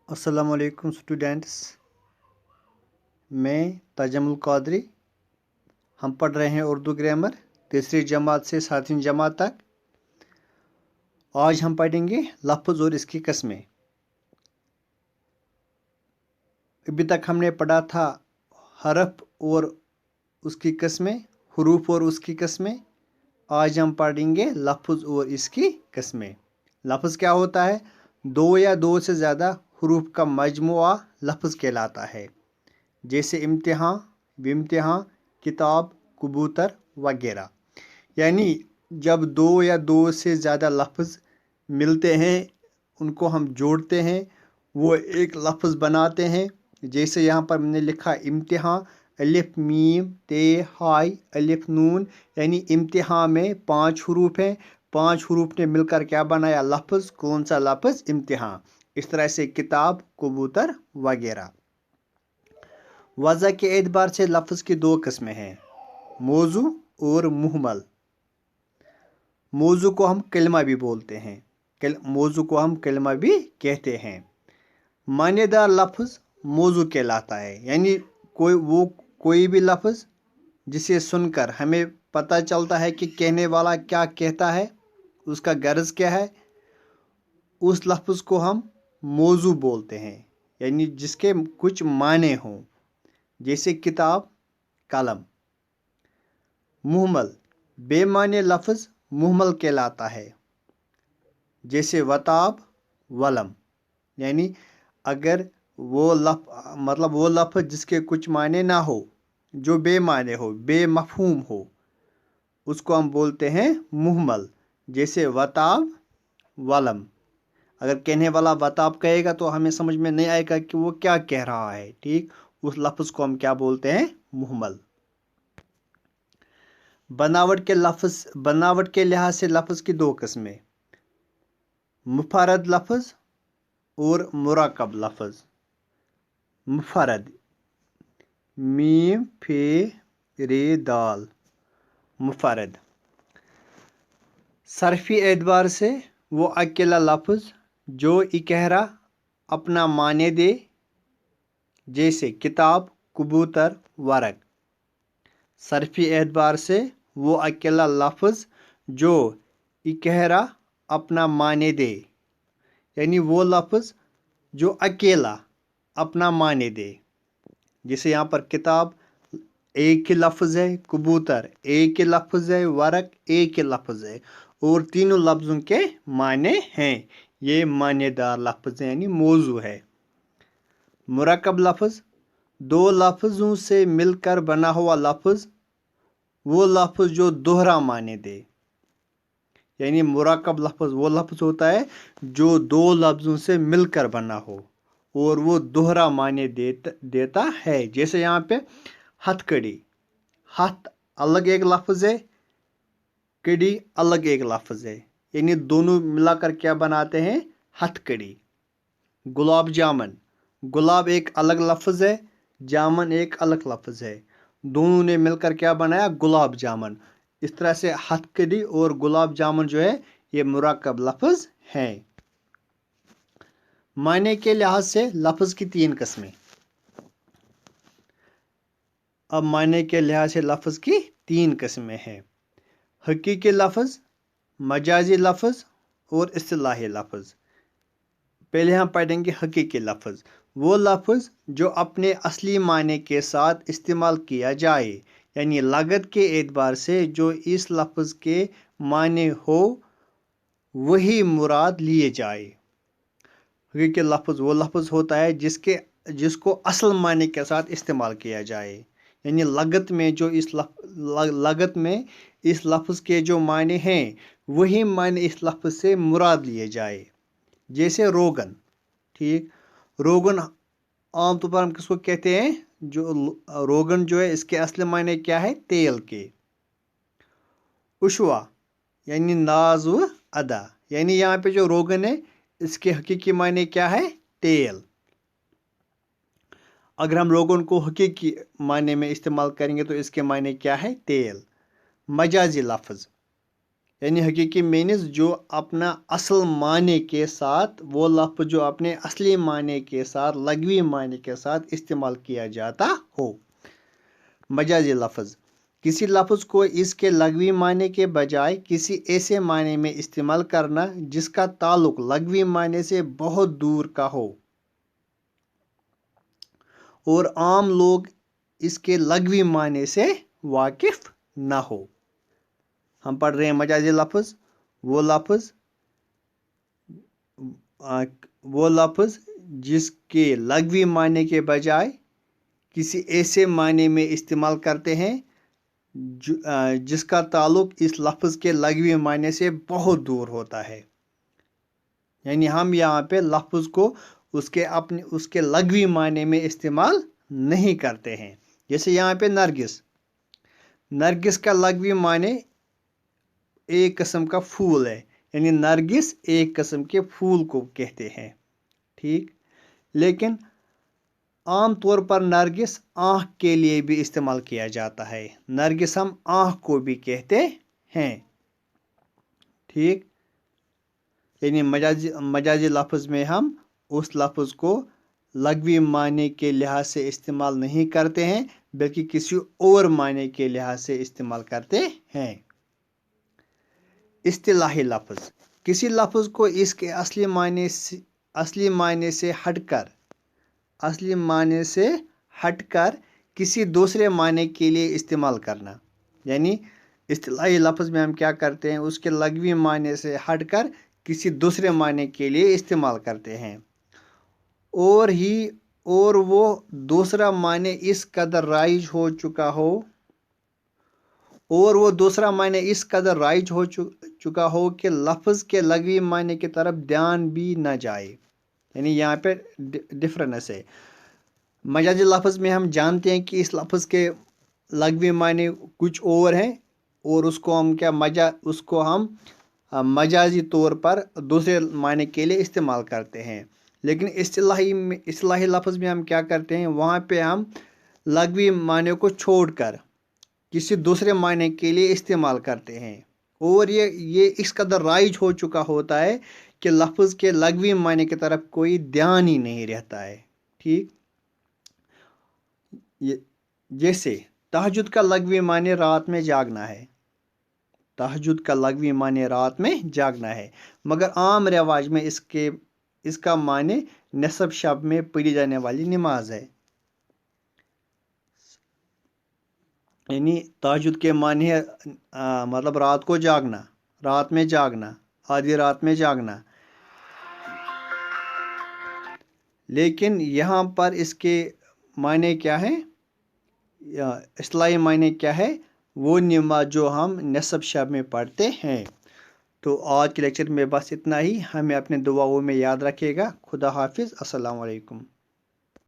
अस्सलाम वालेकुम स्टूडेंट्स। मैं तजमुल कादरी। हम पढ़ रहे हैं उर्दू ग्रामर तीसरी जमात से 7वीं जमात तक। आज हम पढ़ेंगे लफ्ज़ और इसकी किस्में। अभी तक हमने पढ़ा था हरफ और उसकी किस्में, हुरूफ और उसकी किस्में। आज हम पढ़ेंगे लफ्ज़ और इसकी किस्में। लफ्ज़ क्या होता है? दो या दो से ज़्यादा हुरूफ का मजमुआ लफ्ज़ कहलाता है, जैसे इम्तिहान, विम्तिहान, किताब, कबूतर वगैरह। यानी जब दो या दो से ज़्यादा लफ्ज़ मिलते हैं, उनको हम जोड़ते हैं, वो एक लफ्ज़ बनाते हैं। जैसे यहाँ पर मैंने लिखा इम्तिहान, अलिफ मीम ते हाय अलिफ नून, यानी इम्तिहान में 5 हुरूफ हैं। 5 हुरूफ ने मिलकर क्या बनाया? लफ्ज़। कौन सा लफ्ज़? इम्तिहान। इस तरह से किताब, कबूतर वगैरह। वज़ा के एतबार से लफ्ज़ की दो किस्में हैं, मौजू और मुहमल। मौजू को हम कलमा भी बोलते हैं, मौजू को हम कलमा भी कहते हैं। मानेदार लफ्ज़ मौजू कहलाता है, यानी कोई भी लफ्ज़ जिसे सुनकर हमें पता चलता है कि कहने वाला क्या कहता है, उसका गर्ज क्या है, उस लफ्ज़ को हम मौजू बोलते हैं, यानी जिसके कुछ माने हों। जैसे किताब, कलम। मुहमल, बेमाने लफ्ज़ मुहमल कहलाता है, जैसे वताब, वलम। यानी अगर वो लफ्ज़ जिसके कुछ माने ना हो, जो बेमाने हो, बेमफहूम हो, उसको हम बोलते हैं मुहमल। जैसे वताब, वलम। अगर कहने वाला वताब कहेगा तो हमें समझ में नहीं आएगा कि वो क्या कह रहा है, ठीक। उस लफ्ज़ को हम क्या बोलते हैं? मुहमल। बनावट के लिहाज से लफ्ज़ की दो किस्में, मुफरद लफ्ज़ और मुराकब लफ्ज़। मुफरद, मीम फे रे दाल, मुफरद। सरफी एतबार से वो अकेला लफ्ज़ जो इकहरा अपना माने दे, जैसे किताब, कबूतर, वरक। सरफी एतबार से वो अकेला लफ्ज़ जो इकहरा अपना माने दे, यानी वो लफ्ज़ जो अकेला अपना माने दे। जैसे यहाँ पर किताब एक ही लफ्ज़ है, कबूतर एक ही लफ्ज़ है, वरक एक ही लफ्ज़ है, और तीनों लफ्ज़ों के माने हैं। ये मानेदार लफ्ज़ है, यानी मौजू है। मुरक्कब लफ्ज़, दो लफ्ज़ों से मिलकर बना हुआ लफ्ज़, वो लफ्ज़ जो दोहरा माने दे। यानी मुरक्कब लफ्ज़ वो लफ्ज़ होता है जो दो लफ्ज़ों से मिलकर बना हो और वो दोहरा माने देता है। जैसे यहाँ पे हथकड़ी, हथ अलग एक लफ्ज़ है, कड़ी अलग एक लफ्ज़ है, यानी दोनों मिलाकर क्या बनाते हैं? हथकड़ी। गुलाब जामुन, गुलाब एक अलग लफ्ज़ है, जामुन एक अलग लफ्ज़ है, दोनों ने मिलकर क्या बनाया? गुलाब जामुन। इस तरह से हथकड़ी और गुलाब जामुन जो है ये मुरक्कब लफ्ज़ हैं। माने के लिहाज से लफ्ज़ की तीन किस्में। अब माने के लिहाज से लफ्ज़ की तीन किस्में हैं, हकीकी लफ्ज़, मजाजी लफ्ज़ और इस्तिलाही लफ्ज़। पहले हम पढ़ेंगे हकीकी लफ्ज़, वो लफ्ज़ जो अपने असली माने के साथ इस्तेमाल किया जाए, यानी लागत के एतबार से जो इस लफ्ज़ के माने हो वही मुराद लिए जाए। हकीकी लफ्ज़ वो लफ्ज़ होता है जिसको असल माने के साथ इस्तेमाल किया जाए, यानी लागत में जो लागत में इस लफ्ज़ के जो माने हैं वही माने इस लफ्ज़ से मुराद लिए जाए। जैसे रोगन, ठीक। रोगन आमतौर पर हम किसको कहते हैं? जो रोगन जो है इसके असली मायने क्या है? तेल के। उशवा यानी नाज व अदा, यानी यहाँ पे जो रोगन है इसके हकीकी मायने क्या है? तेल। अगर हम रोगन को हकीकी मायने में इस्तेमाल करेंगे तो इसके मायने क्या है? तेल। मजाजी लफ्ज़, यानी हकीकी मीनिंग्स जो अपना असल माने के साथ, वो लफ्ज़ जो अपने असली माने के साथ, लघवी माने के साथ इस्तेमाल किया जाता हो। मजाजी लफ्ज़, किसी लफ्ज़ को इसके लघवी माने के बजाय किसी ऐसे माने में इस्तेमाल करना जिसका ताल्लुक लघवी माने से बहुत दूर का हो और आम लोग इसके लघवी माने से वाकिफ ना हो। हम पढ़ रहे हैं मजाजी लफ्ज़, वो लफ्ज़ जिसके लघवी माने के बजाय किसी ऐसे माने में इस्तेमाल करते हैं जिसका ताल्लुक इस लफ्ज़ के लघवी माने से बहुत दूर होता है। यानी हम यहाँ पे लफ्ज़ को उसके लघवी माने में इस्तेमाल नहीं करते हैं। जैसे यहाँ पे नरगिस का लघवी माने एक किस्म का फूल है, यानी नरगिस एक किस्म के फूल को कहते हैं, ठीक। लेकिन आम तौर पर नरगिस आँख के लिए भी इस्तेमाल किया जाता है। नरगिस हम आँख को भी कहते हैं, ठीक। यानी मजाजी लफ्ज़ में हम उस लफ्ज़ को लघवी माने के लिहाज से इस्तेमाल नहीं करते हैं, बल्कि किसी और माने के लिहाज से इस्तेमाल करते हैं। इस्तिलाही लफ्ज़, किसी लफ्ज़ को इसके असली माने से हटकर किसी दूसरे माने के लिए इस्तेमाल करना। यानी इस्तिलाही लफ्ज़ में हम क्या करते हैं, उसके लघवी माने से हटकर किसी दूसरे माने के लिए इस्तेमाल करते हैं और वो दूसरा माने इस कदर राइज हो चुका हो कि लफ्ज़ के लघवी माने की तरफ ध्यान भी न जाए। यानी यहाँ पे डिफरेंस है। मजाजी लफ्ज़ में हम जानते हैं कि इस लफ्ज़ के लघवी माने कुछ और हैं और उसको हम मजाजी तौर पर दूसरे माने के लिए इस्तेमाल करते हैं। लेकिन इस्तिलाही लफ्ज़ में हम क्या करते हैं, वहाँ पे हम लघवी माने को छोड़कर किसी दूसरे माने के लिए इस्तेमाल करते हैं और ये इस कदर राइज हो चुका होता है कि लफ्ज़ के लघवी माने की तरफ कोई ध्यान ही नहीं रहता है, ठीक। जैसे तहज्जुद का लघवी माने रात में जागना है, मगर आम रिवाज में इसका माने निसफ शब में पढ़ी जाने वाली नमाज है। यानी तहज्जुद के माने है मतलब रात को जागना, रात में जागना, आधी रात में जागना। लेकिन यहाँ पर इसके माने क्या है, इस्तिलाही माने क्या है, वो नमाज जो हम निसफ शब में पढ़ते हैं। तो आज के लेक्चर में बस इतना ही। हमें अपने दुआओं में याद रखिएगा। खुदा हाफिज़। अस्सलाम वालेकुम।